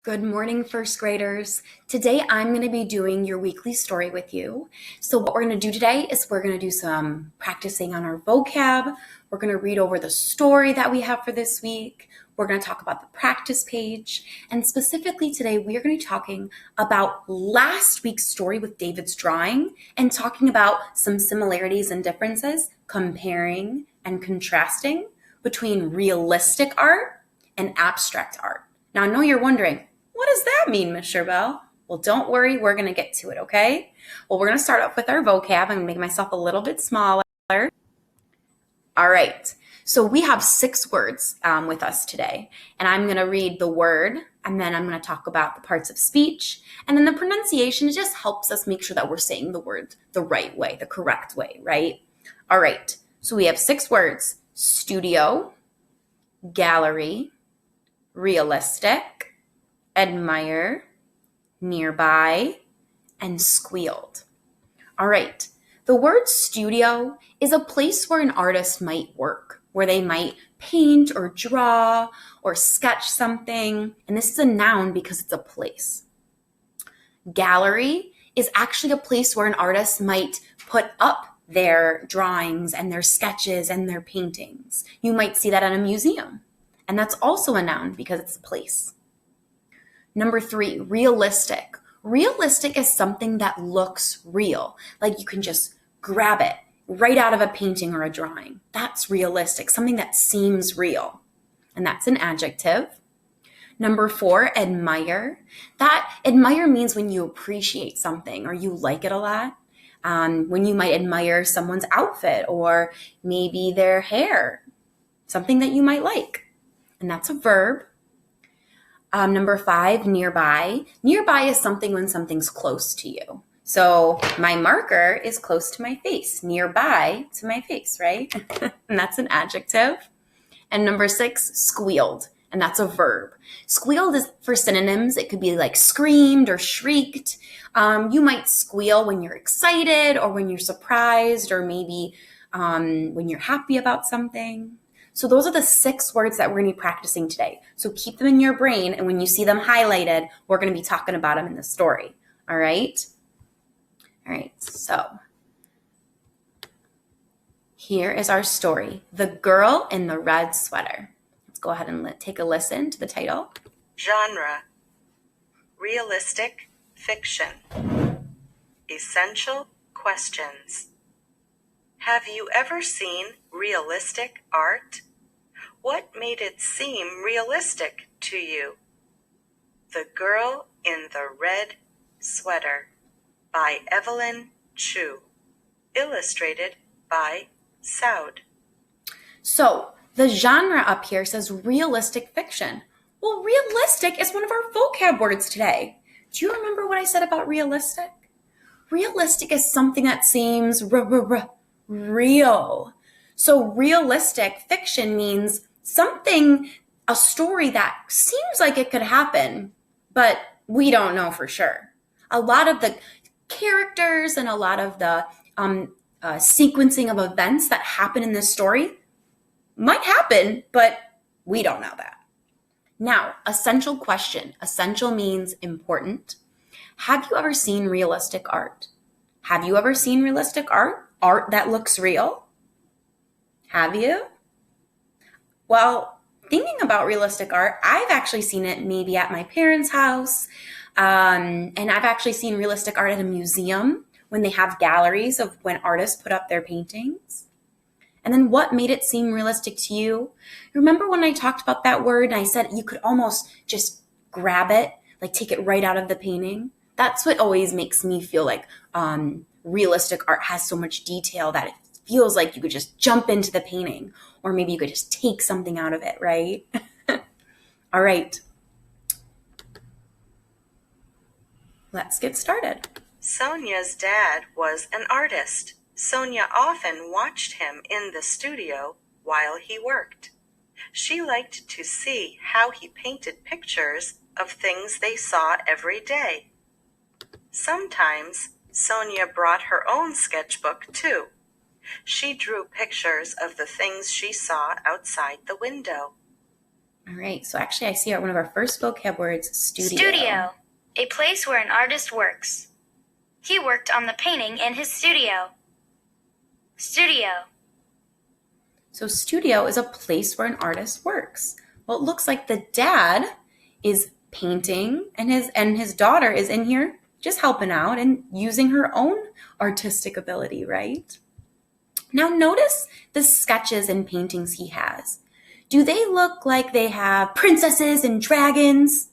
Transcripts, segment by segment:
Good morning, first graders. Today I'm going to be doing your weekly story with you. So what we're going to do today is we're going to do some practicing on our vocab. We're going to read over the story that we have for this week. We're going to talk about the practice page. And specifically today, we are going to be talking about last week's story with David's drawing and talking about some similarities and differences, comparing and contrasting between realistic art and abstract art. Now, I know you're wondering, what does that mean, Miss Sherbell? Well, don't worry, we're going to get to it, okay? Well, we're going to start off with our vocab. I'm going to make myself a little bit smaller. All right, so we have 6 words with us today, and I'm going to read the word, and then I'm going to talk about the parts of speech, and then the pronunciation just helps us make sure that we're saying the word the right way, the correct way, right? All right, so we have 6 words: studio, gallery, realistic, admire, nearby, and squealed. All right, the word studio is a place where an artist might work, where they might paint or draw or sketch something. And this is a noun because it's a place. Gallery is actually a place where an artist might put up their drawings and their sketches and their paintings. You might see that at a museum. And that's also a noun because it's a place. Number 3, realistic. Realistic is something that looks real, like you can just grab it right out of a painting or a drawing. That's realistic, something that seems real. And that's an adjective. Number 4, admire. That admire means when you appreciate something or you like it a lot. When you might admire someone's outfit or maybe their hair, something that you might like. And that's a verb. Number 5, nearby. Nearby is something when something's close to you. So my marker is close to my face, nearby to my face, right? And that's an adjective. And number 6, squealed. And that's a verb. Squealed is for synonyms. It could be like screamed or shrieked. You might squeal when you're excited or when you're surprised or maybe when you're happy about something. So those are the 6 words that we're going to be practicing today. So keep them in your brain, and when you see them highlighted, we're going to be talking about them in the story. All right? All right, so here is our story, The Girl in the Red Sweater. Let's go ahead and take a listen to the title. Genre: realistic fiction. Essential questions. Have you ever seen realistic art? What made it seem realistic to you? The Girl in the Red Sweater by Evelyn Chu. Illustrated by Soud. So the genre up here says realistic fiction. Well, realistic is one of our vocab words today. Do you remember what I said about realistic? Realistic is something that seems real. So realistic fiction means something, a story that seems like it could happen, but we don't know for sure. A lot of the characters and a lot of the sequencing of events that happen in this story might happen, but we don't know that. Now, essential question. Essential means important. Have you ever seen realistic art? Have you ever seen realistic art? Art that looks real? Have you? Well, thinking about realistic art, I've actually seen it maybe at my parents' house. And I've actually seen realistic art at a museum when they have galleries of when artists put up their paintings. And then what made it seem realistic to you? Remember when I talked about that word and I said you could almost just grab it, like take it right out of the painting? That's what always makes me feel like realistic art has so much detail that it feels like you could just jump into the painting, or maybe you could just take something out of it, right? All right. Let's get started. Sonia's dad was an artist. Sonia often watched him in the studio while he worked. She liked to see how he painted pictures of things they saw every day. Sometimes Sonia brought her own sketchbook too. She drew pictures of the things she saw outside the window. All right, so actually I see one of our first vocab words, studio. Studio, a place where an artist works. He worked on the painting in his studio. Studio. So studio is a place where an artist works. Well, it looks like the dad is painting and his daughter is in here just helping out and using her own artistic ability, right? Now notice the sketches and paintings he has. Do they look like they have princesses and dragons?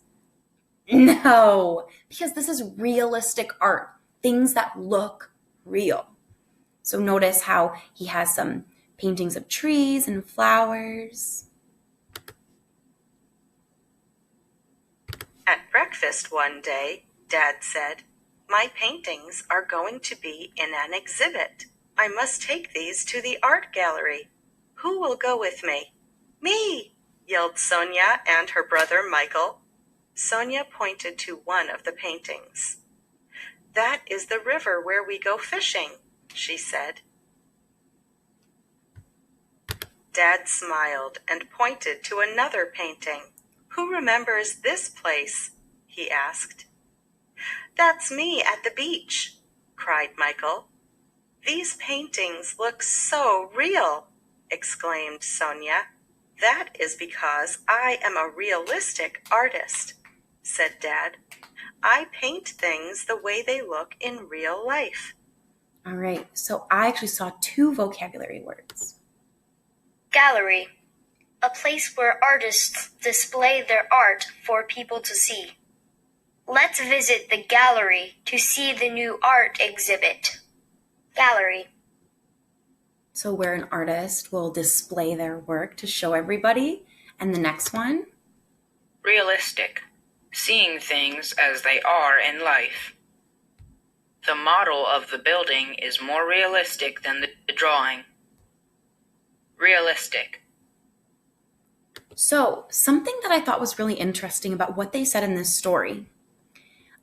No, because this is realistic art, things that look real. So notice how he has some paintings of trees and flowers. At breakfast one day, Dad said, "My paintings are going to be in an exhibit. I must take these to the art gallery. Who will go with me?" "Me!" yelled Sonia and her brother Michael. Sonia pointed to one of the paintings. "That is the river where we go fishing," she said. Dad smiled and pointed to another painting. "Who remembers this place?" he asked. "That's me at the beach," cried Michael. "These paintings look so real," exclaimed Sonia. "That is because I am a realistic artist," said Dad. "I paint things the way they look in real life." All right, so I actually saw two vocabulary words. Gallery, a place where artists display their art for people to see. Let's visit the gallery to see the new art exhibit. Gallery. So where an artist will display their work to show everybody. And the next one? Realistic, seeing things as they are in life. The model of the building is more realistic than the drawing. Realistic. So something that I thought was really interesting about what they said in this story.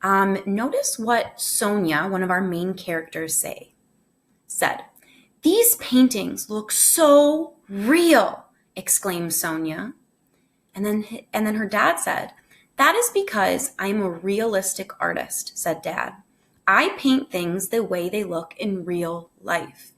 Notice what Sonia, one of our main characters, said. "These paintings look so real," exclaimed Sonia. And then her dad said, "That is because I'm a realistic artist," said Dad. "I paint things the way they look in real life."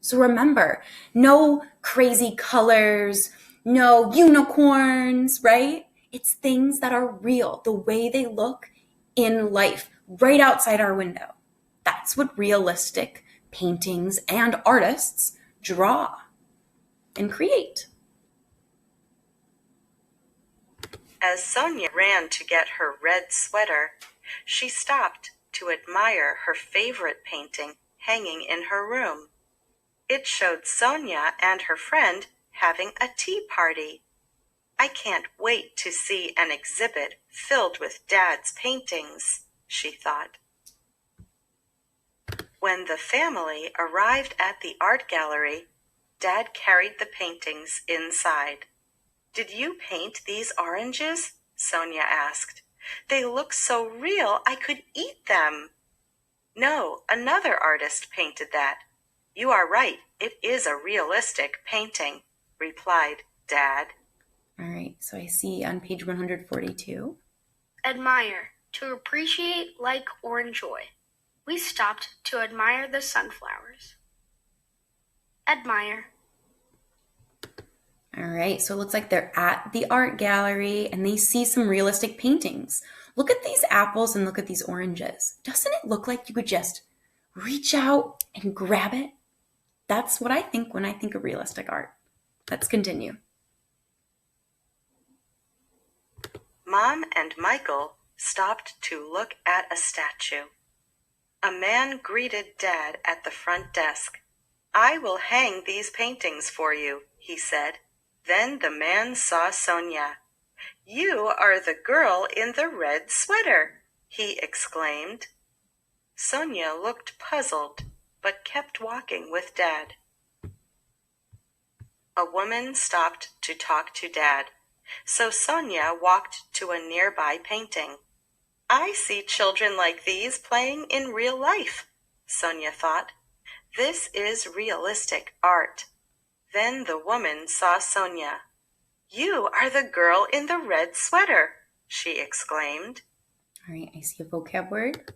So remember, no crazy colors, no unicorns, right? It's things that are real, the way they look in life, right outside our window. That's what realistic paintings and artists draw and create. As Sonia ran to get her red sweater, she stopped to admire her favorite painting hanging in her room. It showed Sonia and her friend having a tea party. "I can't wait to see an exhibit filled with Dad's paintings," she thought. When the family arrived at the art gallery, Dad carried the paintings inside. "Did you paint these oranges?" Sonia asked. "They look so real I could eat them." "No, another artist painted that. You are right, it is a realistic painting," replied Dad. All right, so I see on page 142. Admire, to appreciate, like, or enjoy. We stopped to admire the sunflowers. Admire. All right, so it looks like they're at the art gallery and they see some realistic paintings. Look at these apples and look at these oranges. Doesn't it look like you could just reach out and grab it? That's what I think when I think of realistic art. Let's continue. Mom and Michael stopped to look at a statue. A man greeted Dad at the front desk. "I will hang these paintings for you," he said. Then the man saw Sonia. "You are the girl in the red sweater," he exclaimed. Sonia looked puzzled, but kept walking with Dad. A woman stopped to talk to Dad, so Sonia walked to a nearby painting. "I see children like these playing in real life," Sonia thought. "This is realistic art." Then the woman saw Sonia. You are the girl in the red sweater, she exclaimed. All right, I see a vocab word.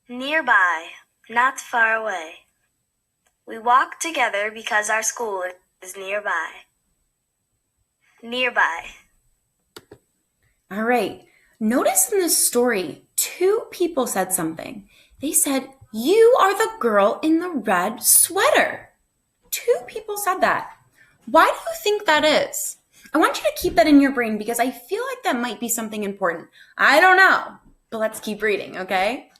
Nearby, not far away. We walk together because our school is nearby. Nearby. All right. Notice in this story, two people said something. They said, "You are the girl in the red sweater." Two people said that. Why do you think that is? I want you to keep that in your brain because I feel like that might be something important. I don't know, but let's keep reading, okay?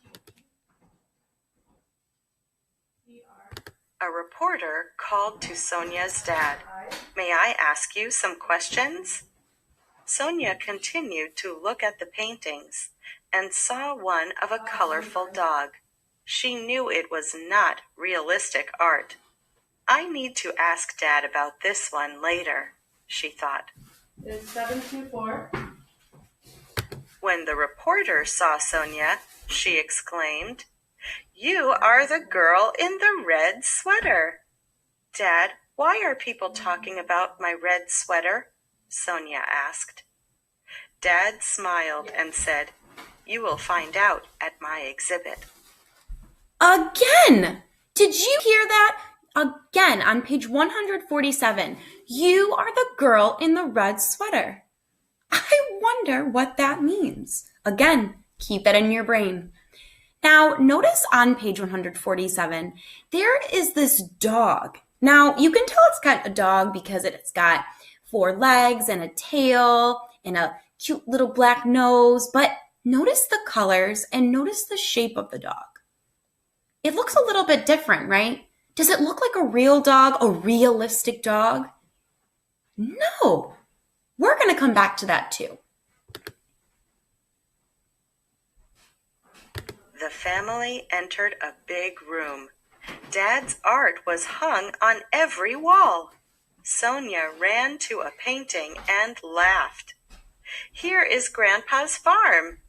A reporter called to Sonia's dad. May I ask you some questions? Sonia continued to look at the paintings and saw one of a colorful dog. She knew it was not realistic art. I need to ask Dad about this one later, she thought. It's 724. When the reporter saw Sonia, she exclaimed, "You are the girl in the red sweater." Dad, why are people talking about my red sweater? Sonia asked. Dad smiled and said, "You will find out at my exhibit." Again! Did you hear that? Again, on page 147, you are the girl in the red sweater. I wonder what that means. Again, keep that in your brain. Now, notice on page 147, there is this dog. Now, you can tell it's got a dog because it's got 4 legs and a tail and a cute little black nose, but notice the colors and notice the shape of the dog. It looks a little bit different, right? Does it look like a real dog, a realistic dog? No. We're going to come back to that too. The family entered a big room. Dad's art was hung on every wall. Sonia ran to a painting and laughed. Here is Grandpa's farm.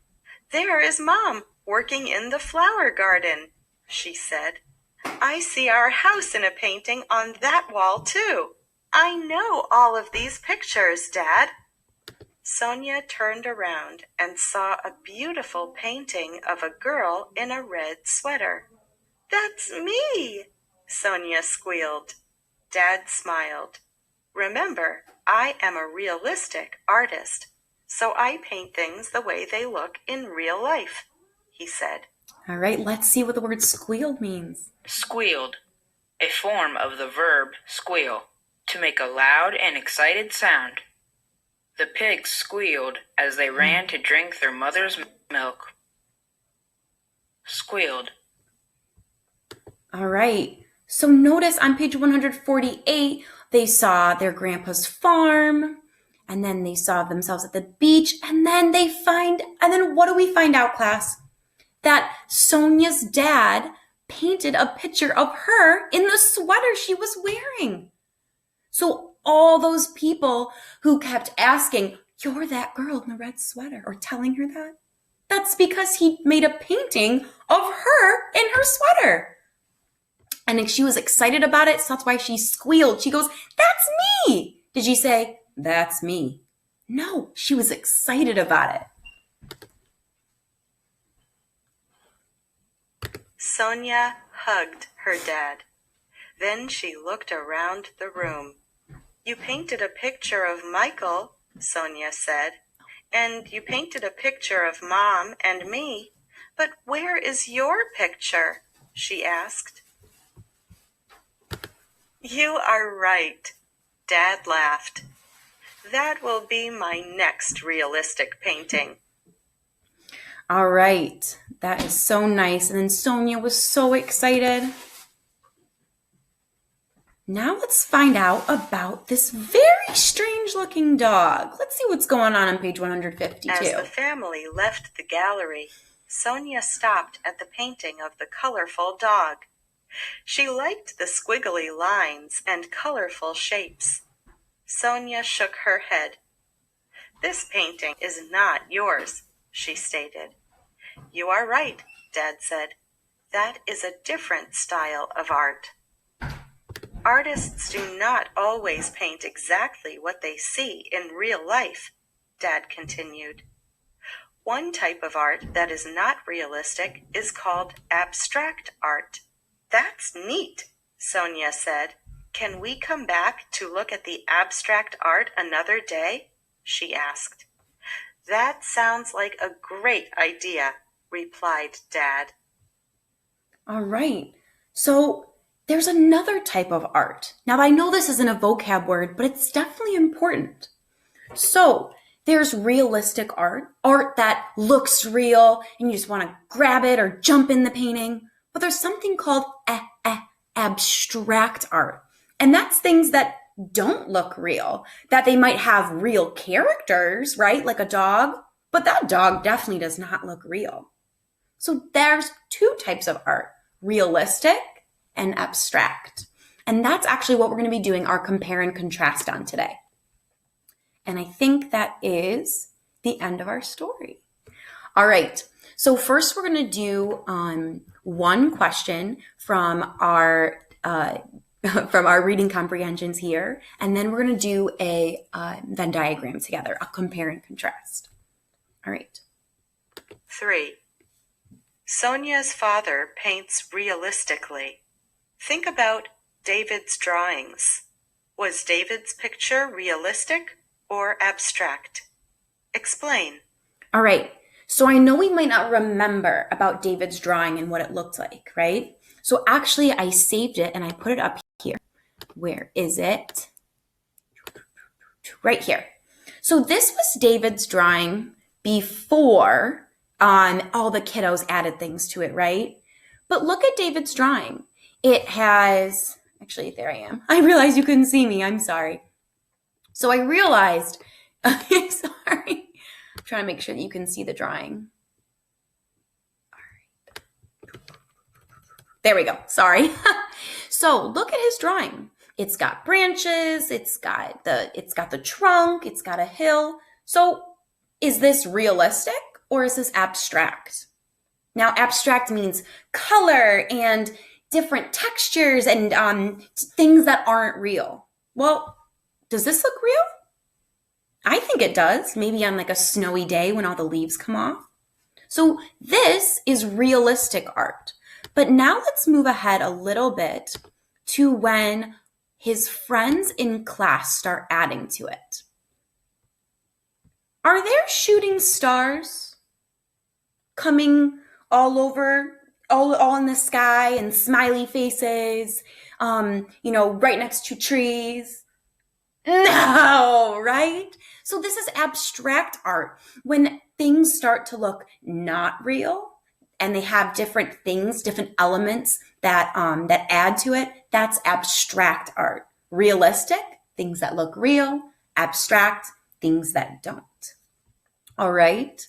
There is Mom working in the flower garden, she said. I see our house in a painting on that wall too. I know all of these pictures, Dad. Sonia turned around and saw a beautiful painting of a girl in a red sweater. That's me, Sonia squealed. Dad smiled. Remember, I am a realistic artist, so I paint things the way they look in real life, he said. All right, let's see what the word squealed means. Squealed, a form of the verb squeal, to make a loud and excited sound. The pigs squealed as they ran to drink their mother's milk. Squealed. All right, so notice on page 148, they saw their grandpa's farm, and then they saw themselves at the beach, and then what do we find out, class? That Sonia's dad painted a picture of her in the sweater she was wearing. So all those people who kept asking, "You're that girl in the red sweater," or telling her that, that's because he made a painting of her in her sweater. And she was excited about it, so that's why she squealed. She goes, "That's me!" Did she say, "That's me"? No, she was excited about it. Sonia hugged her dad. Then she looked around the room. You painted a picture of Michael, Sonia said, and you painted a picture of Mom and me. But where is your picture? She asked. You are right, Dad laughed. That will be my next realistic painting. All right, that is so nice. And then Sonia was so excited. Now let's find out about this very strange looking dog. Let's see what's going on page 152. As the family left the gallery, Sonia stopped at the painting of the colorful dog. She liked the squiggly lines and colorful shapes. Sonia shook her head. This painting is not yours, she stated. You are right, Dad said. That is a different style of art. Artists do not always paint exactly what they see in real life, Dad continued. One type of art that is not realistic is called abstract art. That's neat, Sonia said. Can we come back to look at the abstract art another day? She asked. That sounds like a great idea, replied Dad. All right. So there's another type of art. Now, I know this isn't a vocab word, but it's definitely important. So there's realistic art that looks real and you just want to grab it or jump in the painting. But there's something called abstract art. And that's things that don't look real, that they might have real characters, right? Like a dog, but that dog definitely does not look real. So there's two types of art, realistic and abstract. And that's actually what we're going to be doing our compare and contrast on today. And I think that is the end of our story. All right. So first we're going to do one question from our reading comprehensions here. And then we're going to do a Venn diagram together, a compare and contrast. All right. 3. Sonia's father paints realistically. Think about David's drawings. Was David's picture realistic or abstract? Explain. All right. So I know we might not remember about David's drawing and what it looked like, right? So actually I saved it and I put it up here. Where is it? Right here. So this was David's drawing before all the kiddos added things to it, right? But look at David's drawing. It has, actually, there I am. I realized you couldn't see me. I'm sorry. So I realized, sorry. I'm trying to make sure that you can see the drawing. All right. There we go. Sorry. So look at his drawing. It's got branches. It's got the trunk. It's got a hill. So is this realistic or is this abstract? Now, abstract means color and different textures and things that aren't real. Well, does this look real? I think it does. Maybe on like a snowy day when all the leaves come off. So this is realistic art. But now let's move ahead a little bit to when his friends in class start adding to it. Are there shooting stars coming all over, all in the sky and smiley faces, right next to trees? No, right? So this is abstract art. When things start to look not real and they have different things, different elements that add to it, that's abstract art. Realistic, things that look real. Abstract, things that don't. All right?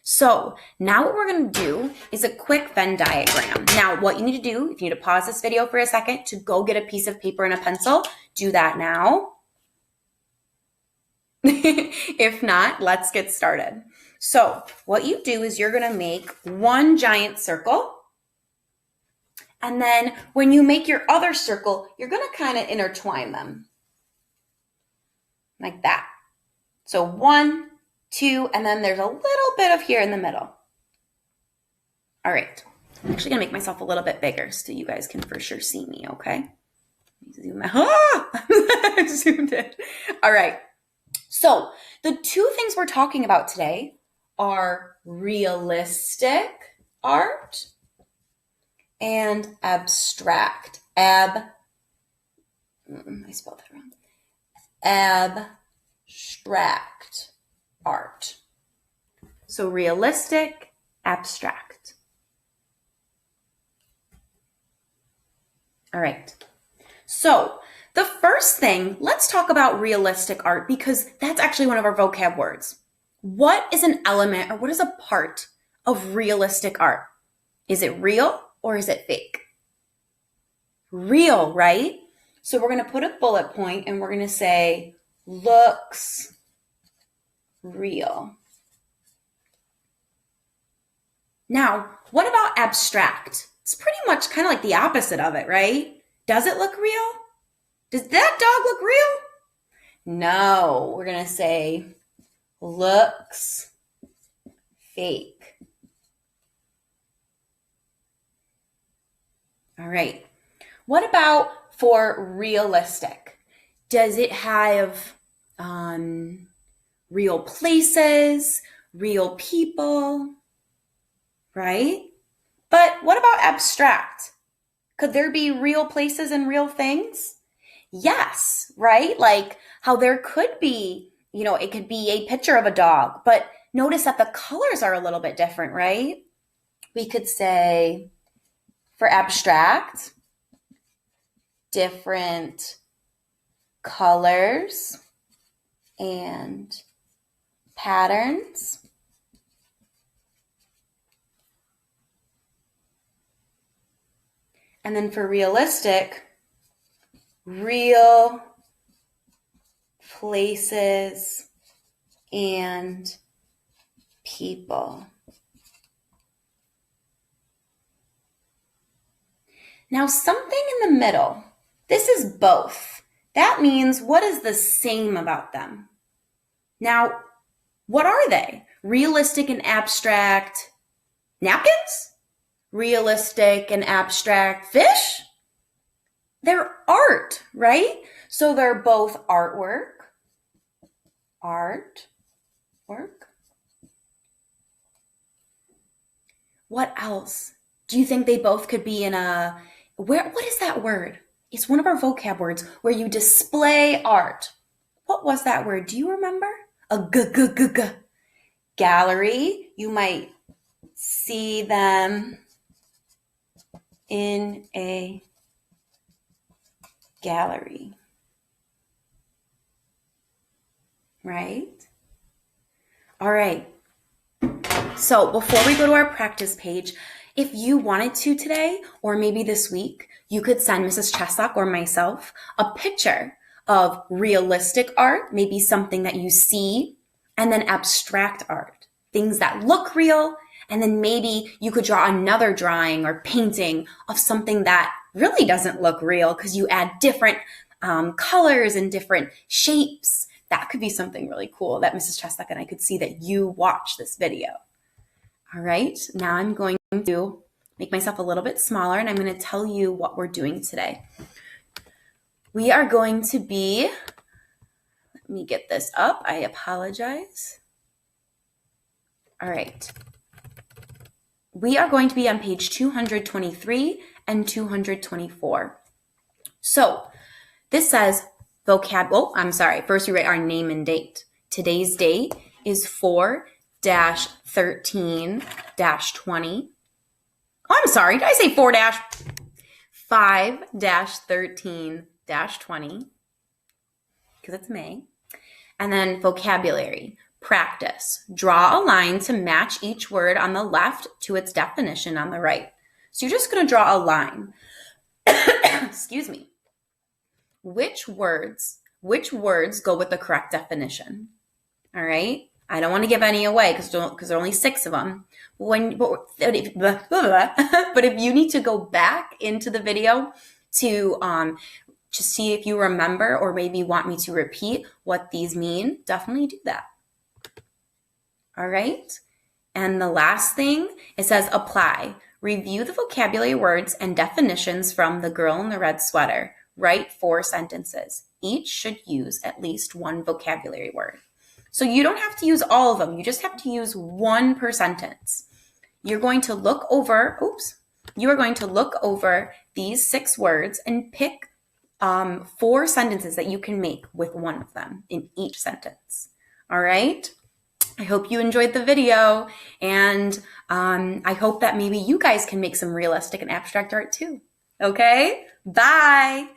So now what we're going to do is a quick Venn diagram. Now, what you need to do, if you need to pause this video for a second to go get a piece of paper and a pencil, do that now. If not, let's get started. So what you do is you're going to make one giant circle. And then when you make your other circle, you're going to kind of intertwine them. Like that. So 1, 2, and then there's a little bit of here in the middle. All right. I'm actually going to make myself a little bit bigger so you guys can for sure see me, okay? Zoom out. I zoomed in. All right. So the two things we're talking about today are realistic art and abstract. I spelled that wrong. Abstract art. So realistic, abstract. All right. So the first thing, let's talk about realistic art because that's actually one of our vocab words. What is an element or what is a part of realistic art? Is it real or is it fake? Real, right? So we're going to put a bullet point and we're going to say, looks real. Now, what about abstract? It's pretty much kind of like the opposite of it, right? Does it look real? Does that dog look real? No, we're going to say looks fake. All right. What about for realistic? Does it have real places, real people, right? But what about abstract? Could there be real places and real things? Yes, right? Like how there could be, it could be a picture of a dog, but notice that the colors are a little bit different, right? We could say for abstract, different colors and patterns. And then for realistic, real places and people. Now, something in the middle. This is both. That means what is the same about them? Now, what are they? Realistic and abstract napkins? Realistic and abstract fish? They're art, right? So they're both artwork. What else? Do you think they both could be in what is that word? It's one of our vocab words where you display art. What was that word? Do you remember? Gallery. You might see them in a gallery. Right? All right. So before we go to our practice page, if you wanted to today, or maybe this week, you could send Mrs. Cheslock or myself a picture of realistic art, maybe something that you see, and then abstract art, things that look real, and then maybe you could draw another drawing or painting of something that really doesn't look real because you add different colors and different shapes. That could be something really cool that Mrs. Cheslock and I could see that you watch this video. All right, now I'm going to make myself a little bit smaller and I'm going to tell you what we're doing today. We are going to be, let me get this up. I apologize. All right. We are going to be on page 223 and 224. So this says first we write our name and date. Today's date is 4-13-20. Oh, I'm sorry, did I say 5-13-20? Because it's May. And then vocabulary, practice. Draw a line to match each word on the left to its definition on the right. So you're just going to draw a line. Excuse me. Which words go with the correct definition? All right. I don't want to give any away because there are only 6 of them. But if you need to go back into the video to see if you remember or maybe want me to repeat what these mean, definitely do that. All right. And the last thing, it says apply. Review the vocabulary words and definitions from The Girl in the Red Sweater. Write 4 sentences. Each should use at least 1 vocabulary word. So you don't have to use all of them. You just have to use 1 per sentence. You are going to look over these 6 words and pick 4 sentences that you can make with 1 of them in each sentence. All right? I hope you enjoyed the video, and I hope that maybe you guys can make some realistic and abstract art too. Okay? Bye!